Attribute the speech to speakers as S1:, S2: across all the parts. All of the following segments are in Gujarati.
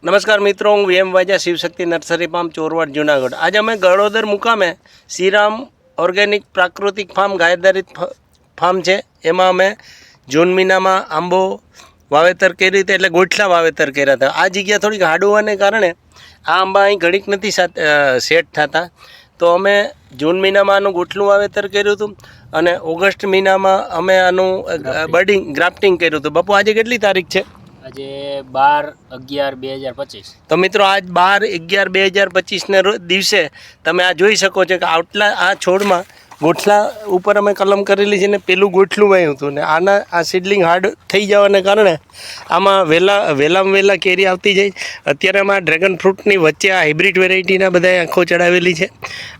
S1: નમસ્કાર મિત્રો, હું VM Vaja Shivshakti nursery farm Chorwad Junagadh. આજે અમે ગળોદર મુકામે શ્રીરામ ઓર્ગેનિક પ્રાકૃતિક ફાર્મ ગાયધારિત ફાર્મ છે. એમાં અમે જૂન મહિનામાં આંબો વાવેતર કરી હતી, એટલે ગોઠલા વાવેતર કર્યા હતા. આ જગ્યા થોડીક હાડ હોવાને કારણે આ આંબા અહીં ઘડીક નથી સેટ થતા, તો અમે જૂન મહિનામાં આનું ગોઠલું વાવેતર કર્યું હતું અને ઓગસ્ટ મહિનામાં અમે આનું ગ્રાફ્ટિંગ કર્યું હતું. બાપુ, આજે કેટલી તારીખ છે?
S2: આજે 12/11/2025.
S1: તો મિત્રો, આજ 12/11/2025 દિવસે તમે આ જોઈ શકો છો કે આ છોડમાં ગોઠલા ઉપર અમે કલમ કરેલી છે ને પેલું ગોઠલું વાવ્યું હતું ને આ સીડલિંગ હાર્ડ થઈ જવાને કારણે આમાં વહેલા કેરી આવતી જાય. અત્યારે આમાં ડ્રેગન ફ્રૂટની વચ્ચે આ હાઇબ્રિડ વેરાયટીના બધા આંખો ચડાવેલી છે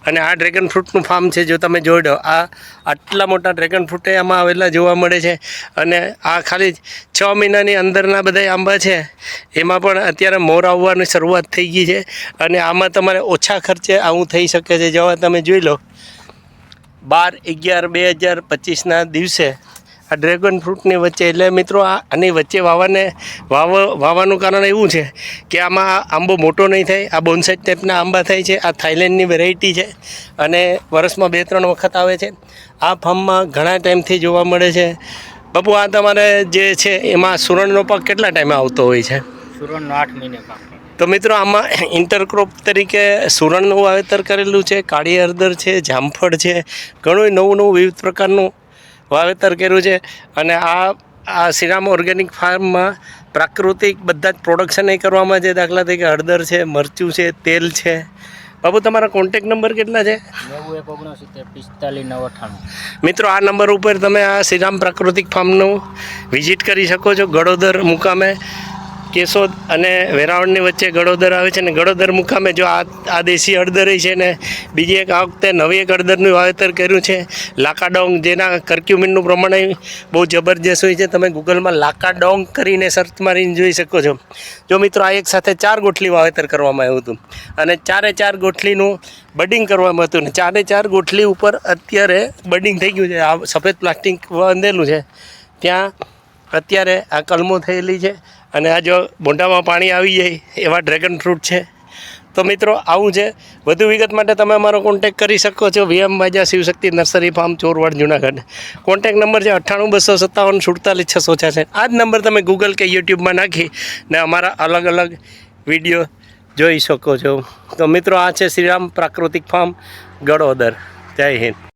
S1: અને આ ડ્રેગન ફ્રૂટનું ફાર્મ છે. જો તમે જોઈ લો, આટલા મોટા ડ્રેગન ફ્રૂટ આમાં આવેલા જોવા મળે છે અને આ ખાલી 6 મહિનાની અંદરના બધા આંબા છે. એમાં પણ અત્યારે મોર આવવાની શરૂઆત થઈ ગઈ છે અને આમાં તમારે ઓછા ખર્ચે આવું થઈ શકે છે. જેવા તમે જોઈ લો, 12/11/2025 દિવસે આ ડ્રેગન ફ્રૂટની વચ્ચે, એટલે મિત્રો આની વચ્ચે વાવવાનું કારણ એવું છે કે આમાં આંબો મોટો નહીં થાય. આ બોનસાઈ ટાઈપના આંબા થાય છે. આ થાઈલેન્ડની વેરાયટી છે અને વર્ષમાં 2-3 વખત આવે છે. આ ફાર્મમાં ઘણા ટાઈમથી જોવા મળે છે. બાપુ, આ તમારે જે છે એમાં સુરણનો પાક કેટલા ટાઈમે આવતો હોય છે?
S2: સુરણનો 8 મહિને પાક.
S1: તો મિત્રો, આમાં ઇન્ટરક્રોપ તરીકે સુરણનું વાવેતર કરેલું છે, કાળી હળદર છે, જામફળ છે, ઘણું નવું વિવિધ પ્રકારનું વાવેતર કર્યું છે. અને આ શ્રીરામ ઓર્ગેનિક ફાર્મમાં પ્રાકૃતિક બધા જ પ્રોડક્શન એ કરવામાં છે. દાખલા તરીકે હળદર છે, મરચું છે, તેલ છે. બાબુ, તમારા કોન્ટેક નંબર કેટલા છે?
S2: 9169454998.
S1: મિત્રો, આ નંબર ઉપર તમે આ શ્રીરામ પ્રાકૃતિક ફાર્મનું વિઝિટ કરી શકો છો. ગળોદર મુકામે કેશોદ અને વેરાવળની વચ્ચે ગળોદર આવે છે. ને ગળોદર મુકામે જો આ દેશી હળદર છે ને બીજી એક આ વખતે નવી એક હળદરનું વાવેતર કર્યું છે, લાકાડોંગ, જેના કર્ક્યુમિનનું પ્રમાણ બહુ જબરજસ્ત હોય છે. તમે ગૂગલમાં લાકાડોંગ કરીને સર્ચ મારીને જોઈ શકો છો. જો મિત્રો, આ એક સાથે 4 ગોઠલી વાવેતર કરવામાં આવ્યું હતું અને 4 ગોઠલીનું બડિંગ કરવામાં હતું ને 4 ગોઠલી ઉપર અત્યારે બડિંગ થઈ ગયું છે. આ સફેદ પ્લાસ્ટિક બાંધેલું છે ત્યાં અત્યારે આ કલમો થયેલી છે અને આ જો મોઢામાં પાણી આવી જાય એવા ડ્રેગન ફ્રૂટ છે. તો મિત્રો, આવું છે. વધુ વિગત માટે તમે અમારો કોન્ટેક કરી શકો છો. VM Vaja Shivshakti nursery farm Chorwad Junagadh. Contact number છે 98-257-47-666. આ જ નંબર તમે ગૂગલ કે યુટ્યુબમાં નાખી ને અમારા અલગ અલગ વિડીયો જોઈ શકો છો. તો મિત્રો, આ છે શ્રીરામ પ્રાકૃતિક ફાર્મ ગળોદર. જય હિન્દ.